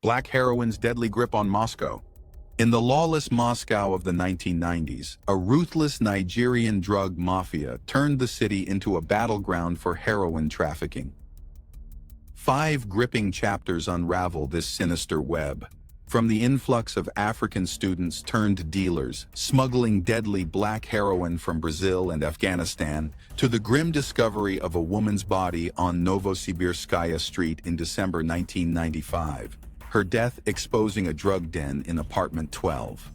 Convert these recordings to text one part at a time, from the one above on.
Black heroin's deadly grip on Moscow. In the lawless Moscow of the 1990s, a ruthless Nigerian drug mafia turned the city into a battleground for heroin trafficking. 5 gripping chapters unravel this sinister web. From the influx of African students turned dealers, smuggling deadly black heroin from Brazil and Afghanistan, to the grim discovery of a woman's body on Novosibirskaya Street in December 1995. Her death exposing a drug den in apartment 12.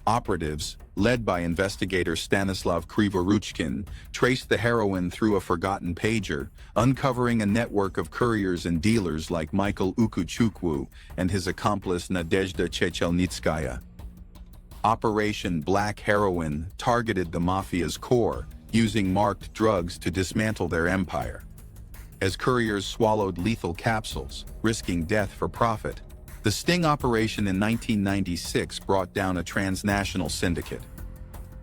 Operatives, led by Investigator Stanislav Krivoruchkin, traced the heroin through a forgotten pager, uncovering a network of couriers and dealers like Michael Ukuchukwu and his accomplice Nadezhda Chechelnitskaya. Operation Black Heroin targeted the mafia's core, using marked drugs to dismantle their empire. As couriers swallowed lethal capsules, risking death for profit, the sting operation in 1996 brought down a transnational syndicate.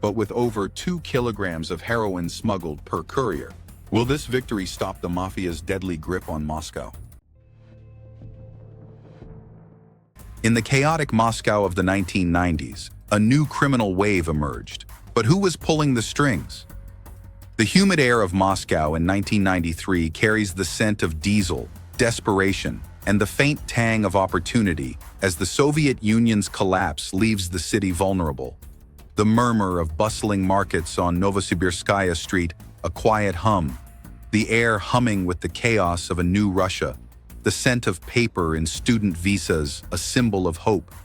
But with over 2 kilograms of heroin smuggled per courier, will this victory stop the mafia's deadly grip on Moscow? In the chaotic Moscow of the 1990s, a new criminal wave emerged. But who was pulling the strings? The humid air of Moscow in 1993 carries the scent of diesel, desperation, and the faint tang of opportunity as the Soviet Union's collapse leaves the city vulnerable. The murmur of bustling markets on Novosibirskaya Street, a quiet hum. The air humming with the chaos of a new Russia. The scent of paper in student visas, a symbol of hope.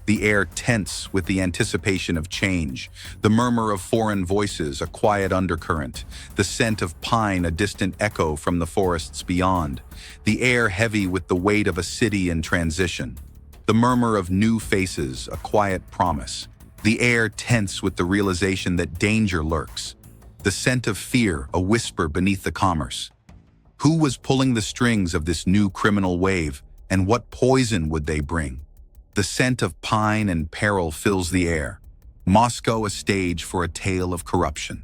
The air tense with the anticipation of change. The murmur of foreign voices, a quiet undercurrent. The scent of pine, a distant echo from the forests beyond. The air heavy with the weight of a city in transition. The murmur of new faces, a quiet promise. The air tense with the realization that danger lurks. The scent of fear, a whisper beneath the commerce. Who was pulling the strings of this new criminal wave, and what poison would they bring? The scent of pine and peril fills the air. Moscow a stage for a tale of corruption.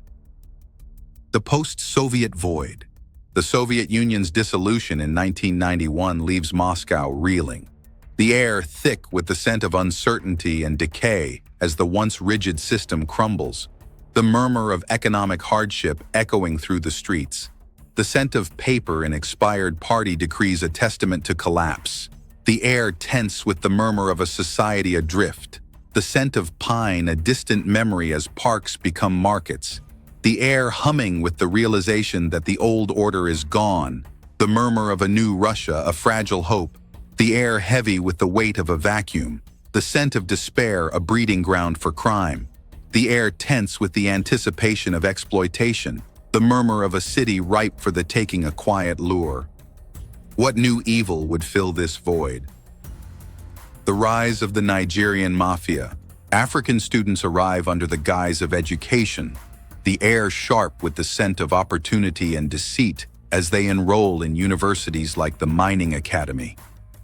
The post-Soviet void. The Soviet Union's dissolution in 1991 leaves Moscow reeling. The air thick with the scent of uncertainty and decay as the once rigid system crumbles. The murmur of economic hardship echoing through the streets. The scent of paper in expired party decrees a testament to collapse. The air tense with the murmur of a society adrift. The scent of pine a distant memory as parks become markets. The air humming with the realization that the old order is gone. The murmur of a new Russia, a fragile hope. The air heavy with the weight of a vacuum. The scent of despair, a breeding ground for crime. The air tense with the anticipation of exploitation. The murmur of a city ripe for the taking, a quiet lure. What new evil would fill this void? The rise of the Nigerian Mafia. African students arrive under the guise of education, the air sharp with the scent of opportunity and deceit as they enroll in universities like the Mining Academy.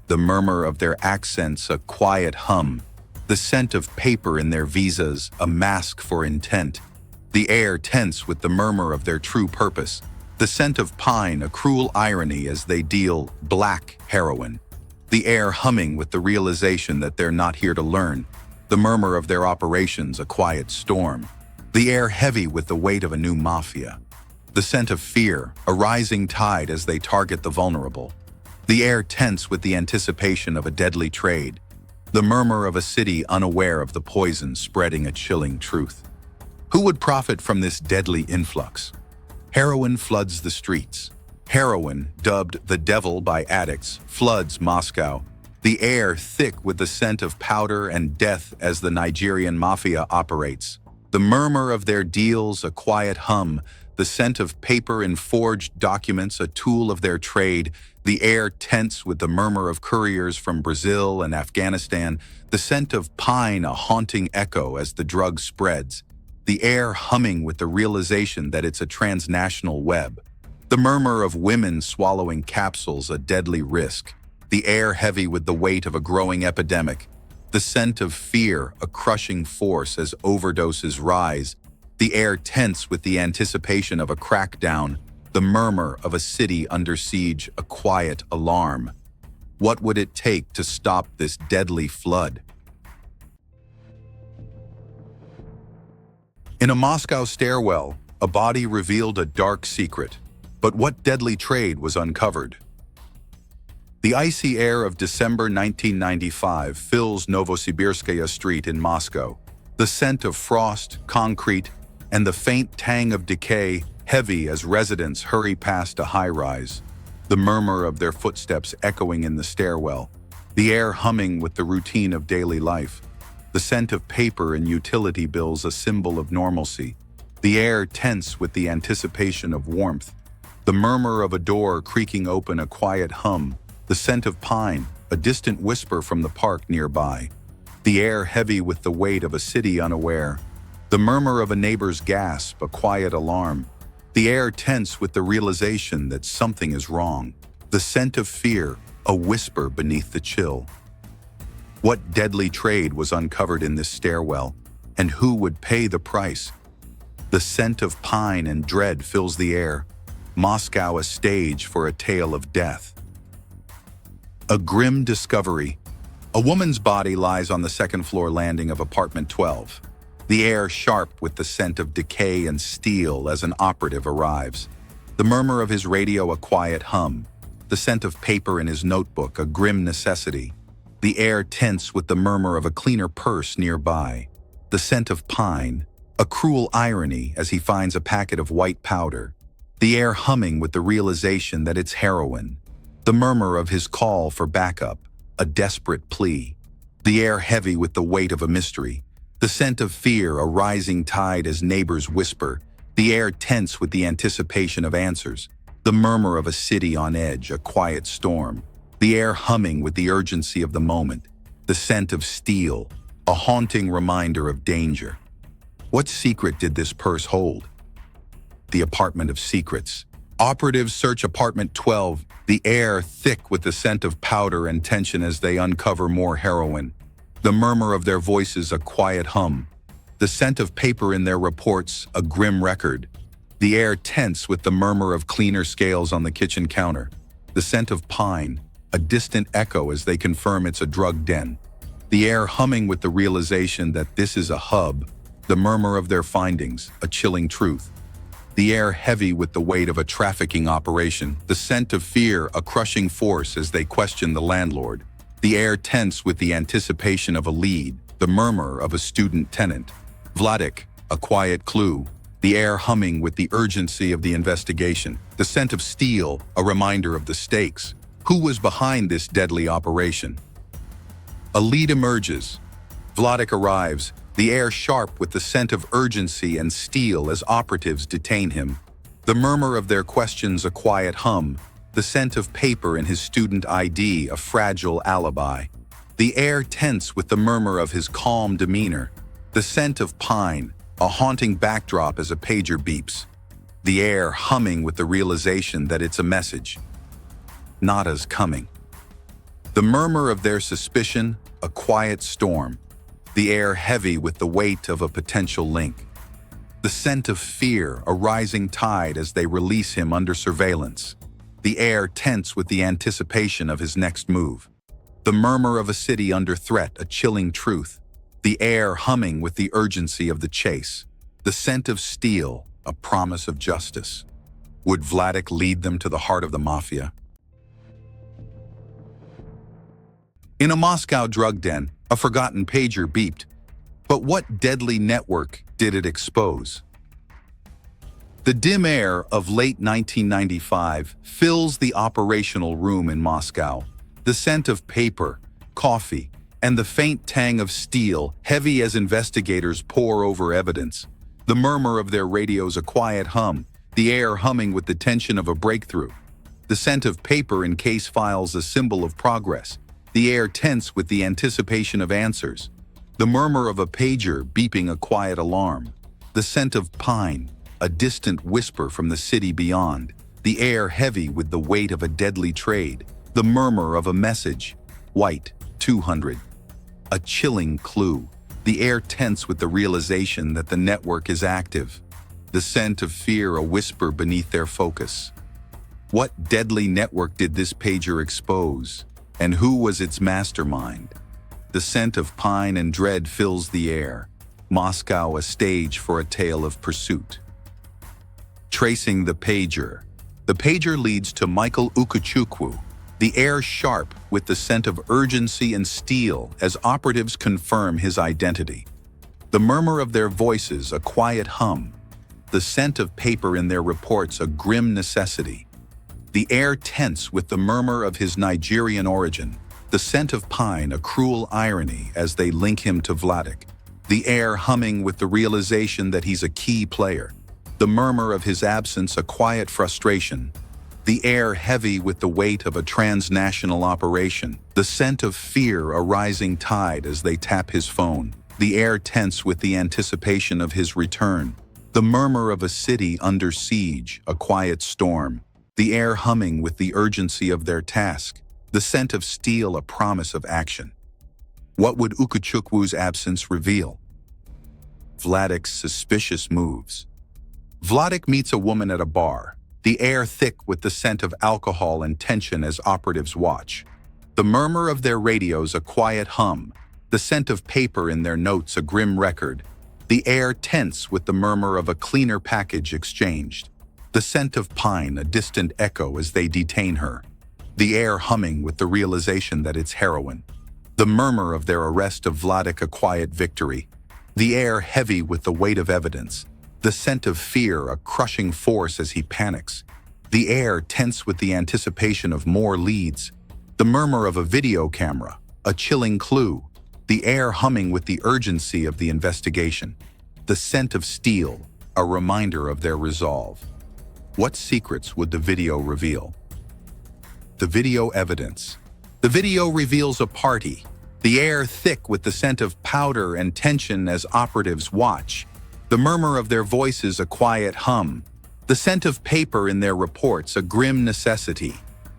The murmur of their accents, a quiet hum. The scent of paper in their visas, a mask for intent. The air tense with the murmur of their true purpose. The scent of pine, a cruel irony as they deal black heroin. The air humming with the realization that they're not here to learn. The murmur of their operations, a quiet storm. The air heavy with the weight of a new mafia. The scent of fear, a rising tide as they target the vulnerable. The air tense with the anticipation of a deadly trade. The murmur of a city unaware of the poison spreading a chilling truth. Who would profit from this deadly influx? Heroin floods the streets. Heroin, dubbed the devil by addicts, floods Moscow. The air thick with the scent of powder and death as the Nigerian Mafia operates. The murmur of their deals, a quiet hum. The scent of paper in forged documents, a tool of their trade. The air tense with the murmur of couriers from Brazil and Afghanistan. The scent of pine, a haunting echo as the drug spreads. The air humming with the realization that it's a transnational web. The murmur of women swallowing capsules, a deadly risk. The air heavy with the weight of a growing epidemic. The scent of fear, a crushing force as overdoses rise. The air tense with the anticipation of a crackdown. The murmur of a city under siege, a quiet alarm. What would it take to stop this deadly flood? In a Moscow stairwell, a body revealed a dark secret. But what deadly trade was uncovered? The icy air of December 1995 fills Novosibirskaya Street in Moscow. The scent of frost, concrete, and the faint tang of decay heavy as residents hurry past a high-rise. The murmur of their footsteps echoing in the stairwell. The air humming with the routine of daily life. The scent of paper and utility bills a symbol of normalcy. The air tense with the anticipation of warmth. The murmur of a door creaking open a quiet hum. The scent of pine, a distant whisper from the park nearby. The air heavy with the weight of a city unaware. The murmur of a neighbor's gasp, a quiet alarm. The air tense with the realization that something is wrong. The scent of fear, a whisper beneath the chill. What deadly trade was uncovered in this stairwell, and who would pay the price? The scent of pine and dread fills the air. Moscow a stage for a tale of death. A grim discovery. A woman's body lies on the second-floor landing of apartment 12. The air sharp with the scent of decay and steel as an operative arrives. The murmur of his radio a quiet hum. The scent of paper in his notebook a grim necessity. The air tense with the murmur of a cleaner purse nearby. The scent of pine, a cruel irony as he finds a packet of white powder. The air humming with the realization that it's heroin. The murmur of his call for backup, a desperate plea. The air heavy with the weight of a mystery. The scent of fear, a rising tide as neighbors whisper. The air tense with the anticipation of answers. The murmur of a city on edge, a quiet storm. The air humming with the urgency of the moment. The scent of steel, a haunting reminder of danger. What secret did this purse hold? The apartment of secrets. Operatives search apartment 12, the air thick with the scent of powder and tension as they uncover more heroin. The murmur of their voices a quiet hum. The scent of paper in their reports a grim record. The air tense with the murmur of cleaner scales on the kitchen counter. The scent of pine, a distant echo as they confirm it's a drug den. The air humming with the realization that this is a hub. The murmur of their findings, a chilling truth. The air heavy with the weight of a trafficking operation, the scent of fear a crushing force as they question the landlord. The air tense with the anticipation of a lead, the murmur of a student tenant. Vladik, a quiet clue. The air humming with the urgency of the investigation. The scent of steel, a reminder of the stakes. Who was behind this deadly operation? A lead emerges. Vladik arrives, the air sharp with the scent of urgency and steel as operatives detain him. The murmur of their questions a quiet hum, the scent of paper in his student ID a fragile alibi. The air tense with the murmur of his calm demeanor. The scent of pine, a haunting backdrop as a pager beeps. The air humming with the realization that it's a message. Nada's coming. The murmur of their suspicion, a quiet storm. The air heavy with the weight of a potential link. The scent of fear, a rising tide as they release him under surveillance. The air tense with the anticipation of his next move. The murmur of a city under threat, a chilling truth. The air humming with the urgency of the chase. The scent of steel, a promise of justice. Would Vladik lead them to the heart of the mafia? In a Moscow drug den, a forgotten pager beeped. But what deadly network did it expose? The dim air of late 1995 fills the operational room in Moscow. The scent of paper, coffee, and the faint tang of steel, heavy as investigators pore over evidence. The murmur of their radios a quiet hum, the air humming with the tension of a breakthrough. The scent of paper in case files a symbol of progress. The air tense with the anticipation of answers. The murmur of a pager beeping a quiet alarm. The scent of pine, a distant whisper from the city beyond. The air heavy with the weight of a deadly trade. The murmur of a message. White, 200. A chilling clue. The air tense with the realization that the network is active. The scent of fear a whisper beneath their focus. What deadly network did this pager expose? And who was its mastermind? The scent of pine and dread fills the air. Moscow a stage for a tale of pursuit. Tracing the pager. The pager leads to Michael Ukuchukwu, the air sharp with the scent of urgency and steel as operatives confirm his identity. The murmur of their voices a quiet hum. The scent of paper in their reports a grim necessity. The air tense with the murmur of his Nigerian origin. The scent of pine a cruel irony as they link him to Vladik. The air humming with the realization that he's a key player. The murmur of his absence a quiet frustration. The air heavy with the weight of a transnational operation. The scent of fear a rising tide as they tap his phone. The air tense with the anticipation of his return. The murmur of a city under siege, a quiet storm. The air humming with the urgency of their task. The scent of steel a promise of action. What would Ukuchukwu's absence reveal? Vladik's suspicious moves. Vladik meets a woman at a bar, the air thick with the scent of alcohol and tension as operatives watch. The murmur of their radios a quiet hum, the scent of paper in their notes a grim record, the air tense with the murmur of a cleaner package exchanged, the scent of pine a distant echo as they detain her, the air humming with the realization that it's heroin, the murmur of their arrest of Vladik a quiet victory, the air heavy with the weight of evidence, the scent of fear a crushing force as he panics, the air tense with the anticipation of more leads, the murmur of a video camera, a chilling clue, the air humming with the urgency of the investigation, the scent of steel, a reminder of their resolve. What secrets would the video reveal? The video evidence. The video reveals a party, the air thick with the scent of powder and tension as operatives watch, the murmur of their voices a quiet hum, the scent of paper in their reports a grim necessity,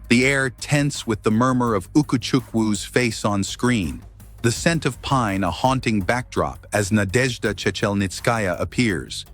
the air tense with the murmur of Ukuchukwu's face on screen, the scent of pine a haunting backdrop as Nadezhda Chechelnitskaya appears,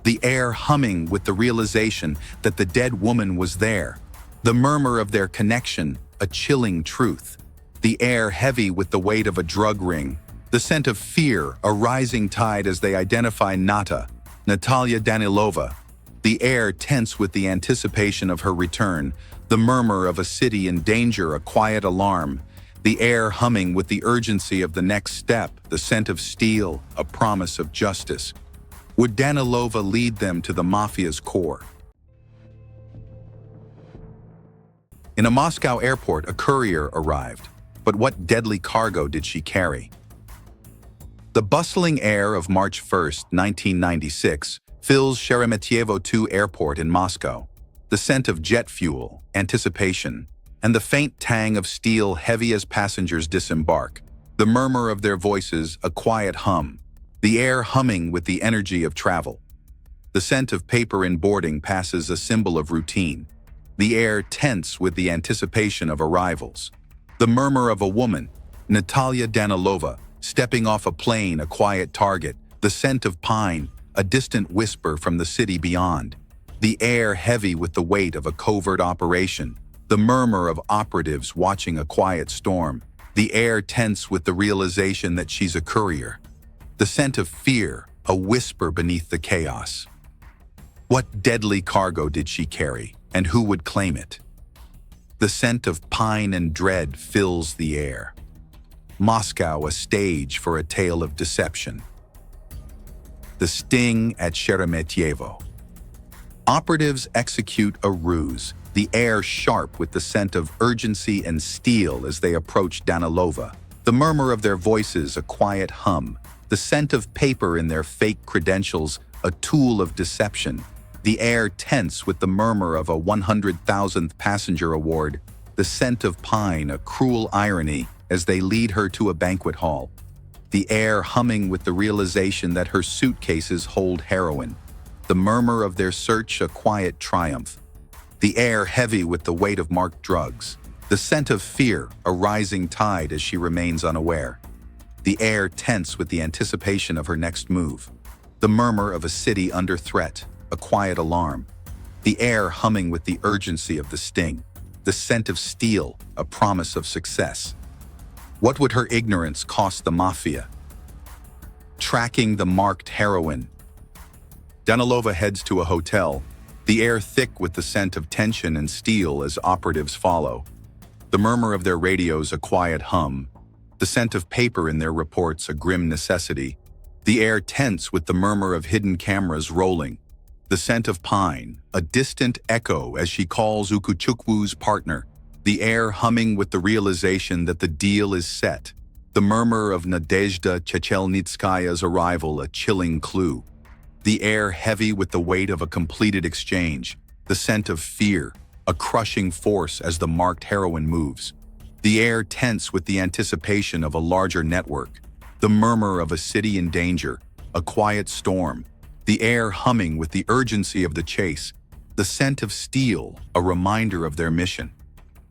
the air humming with the realization that the dead woman was there, the murmur of their connection a chilling truth, the air heavy with the weight of a drug ring, the scent of fear a rising tide as they identify Natalia Danilova, the air tense with the anticipation of her return, the murmur of a city in danger a quiet alarm, the air humming with the urgency of the next step, the scent of steel, a promise of justice. Would Danilova lead them to the mafia's core? In a Moscow airport, a courier arrived. But what deadly cargo did she carry? The bustling air of March 1, 1996, fills Sheremetyevo II airport in Moscow. The scent of jet fuel, anticipation, and the faint tang of steel heavy as passengers disembark. The murmur of their voices a quiet hum, the air humming with the energy of travel. The scent of paper in boarding passes a symbol of routine, the air tense with the anticipation of arrivals. The murmur of a woman, Natalia Danilova, stepping off a plane a quiet target, the scent of pine, a distant whisper from the city beyond. The air heavy with the weight of a covert operation, the murmur of operatives watching a quiet storm, the air tense with the realization that she's a courier. The scent of fear, a whisper beneath the chaos. What deadly cargo did she carry, and who would claim it? The scent of pine and dread fills the air. Moscow a stage for a tale of deception. The sting at Sheremetyevo. Operatives execute a ruse, the air sharp with the scent of urgency and steel as they approach Danilova. The murmur of their voices a quiet hum, the scent of paper in their fake credentials a tool of deception. The air tense with the murmur of a 100,000th passenger award, the scent of pine a cruel irony as they lead her to a banquet hall. The air humming with the realization that her suitcases hold heroin. The murmur of their search a quiet triumph. The air heavy with the weight of marked drugs. The scent of fear a rising tide as she remains unaware. The air tense with the anticipation of her next move. The murmur of a city under threat, a quiet alarm. The air humming with the urgency of the sting. the scent of steel, a promise of success. What would her ignorance cost the mafia? Tracking the marked heroin. Danilova heads to a hotel, the air thick with the scent of tension and steel as operatives follow. The murmur of their radios a quiet hum, the scent of paper in their reports a grim necessity, the air tense with the murmur of hidden cameras rolling, the scent of pine, a distant echo as she calls Ukuchukwu's partner, the air humming with the realization that the deal is set, the murmur of Nadezhda Chechelnitskaya's arrival a chilling clue, the air heavy with the weight of a completed exchange, the scent of fear, a crushing force as the marked heroin moves, the air tense with the anticipation of a larger network, the murmur of a city in danger, a quiet storm, the air humming with the urgency of the chase, the scent of steel, a reminder of their mission.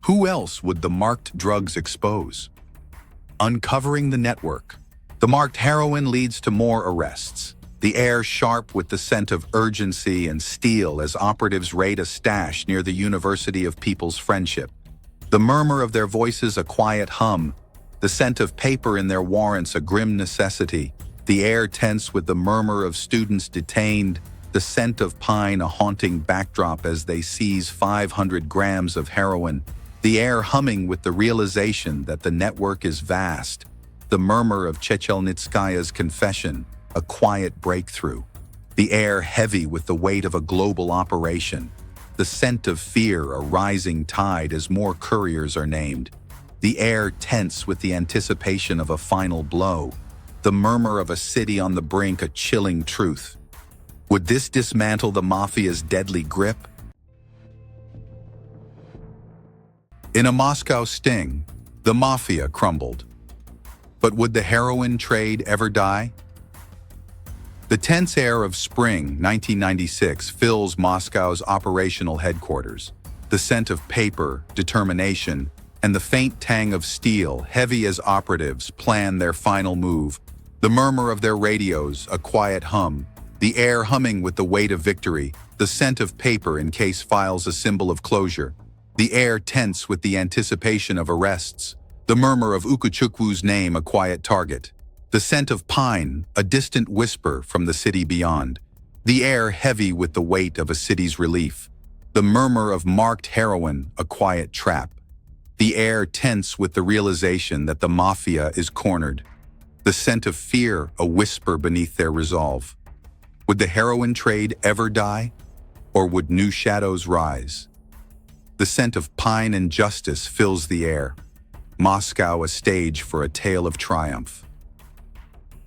Who else would the marked drugs expose? Uncovering the network. The marked heroin leads to more arrests. The air sharp with the scent of urgency and steel as operatives raid a stash near the University of People's Friendship. The murmur of their voices a quiet hum, the scent of paper in their warrants a grim necessity, the air tense with the murmur of students detained, the scent of pine a haunting backdrop as they seize 500 grams of heroin, the air humming with the realization that the network is vast, the murmur of Chechelnitskaya's confession, a quiet breakthrough, the air heavy with the weight of a global operation, the scent of fear a rising tide as more couriers are named, the air tense with the anticipation of a final blow, the murmur of a city on the brink a chilling truth. Would this dismantle the mafia's deadly grip? In a Moscow sting, the mafia crumbled. But would the heroin trade ever die? The tense air of spring 1996 fills Moscow's operational headquarters. The scent of paper, determination, and the faint tang of steel, heavy as operatives plan their final move. The murmur of their radios, a quiet hum. The air humming with the weight of victory. The scent of paper in case files a symbol of closure. The air tense with the anticipation of arrests. The murmur of Ukuchukwu's name a quiet target. The scent of pine, a distant whisper from the city beyond. The air heavy with the weight of a city's relief. The murmur of marked heroin, a quiet trap. The air tense with the realization that the mafia is cornered. The scent of fear, a whisper beneath their resolve. Would the heroin trade ever die? Or would new shadows rise? The scent of pine and justice fills the air. Moscow a stage for a tale of triumph.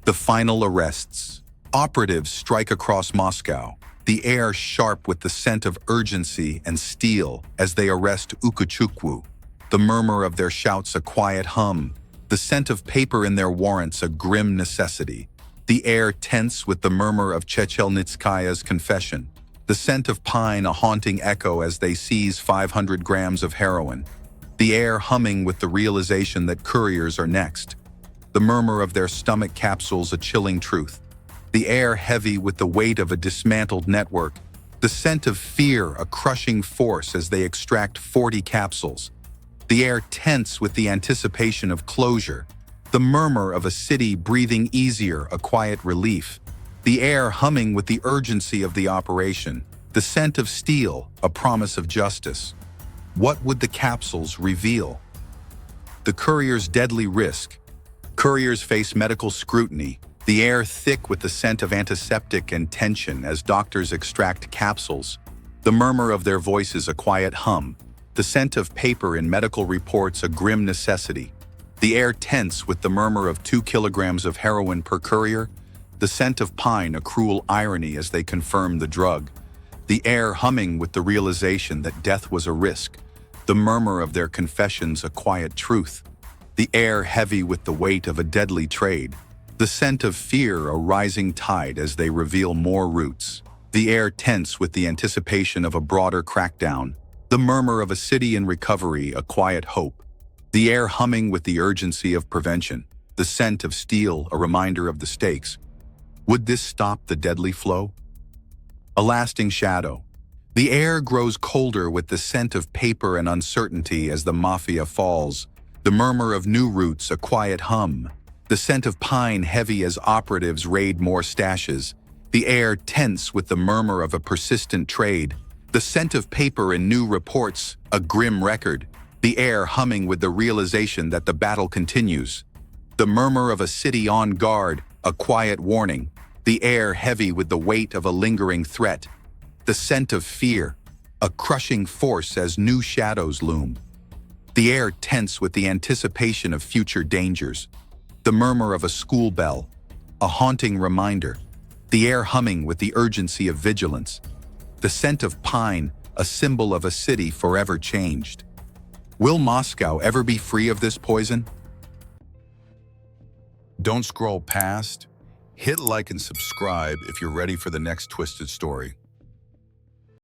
The final arrests. Operatives strike across Moscow, the air sharp with the scent of urgency and steel as they arrest Ukuchukwu. The murmur of their shouts a quiet hum, the scent of paper in their warrants a grim necessity. The air tense with the murmur of Chechelnitskaya's confession. The scent of pine a haunting echo as they seize 500 grams of heroin. The air humming with the realization that couriers are next. The murmur of their stomach capsules a chilling truth. The air heavy with the weight of a dismantled network. The scent of fear a crushing force as they extract 40 capsules. The air tense with the anticipation of closure. The murmur of a city breathing easier, a quiet relief. The air humming with the urgency of the operation. The scent of steel, a promise of justice. What would the capsules reveal? The courier's deadly risk. Couriers face medical scrutiny, the air thick with the scent of antiseptic and tension as doctors extract capsules. The murmur of their voices a quiet hum, the scent of paper in medical reports a grim necessity. The air tense with the murmur of 2 kilograms of heroin per courier, the scent of pine a cruel irony as they confirm the drug. The air humming with the realization that death was a risk, the murmur of their confessions a quiet truth. The air heavy with the weight of a deadly trade, the scent of fear a rising tide as they reveal more routes. The air tense with the anticipation of a broader crackdown, the murmur of a city in recovery a quiet hope. The air humming with the urgency of prevention, the scent of steel a reminder of the stakes. Would this stop the deadly flow? A lasting shadow. The air grows colder with the scent of paper and uncertainty as the mafia falls, the murmur of new routes a quiet hum, the scent of pine heavy as operatives raid more stashes, the air tense with the murmur of a persistent trade, the scent of paper in new reports, a grim record, the air humming with the realization that the battle continues, the murmur of a city on guard, a quiet warning, the air heavy with the weight of a lingering threat, the scent of fear, a crushing force as new shadows loom, the air tense with the anticipation of future dangers, the murmur of a school bell, a haunting reminder, the air humming with the urgency of vigilance, the scent of pine, a symbol of a city forever changed. Will Moscow ever be free of this poison? Don't scroll past. Hit like and subscribe if you're ready for the next twisted story.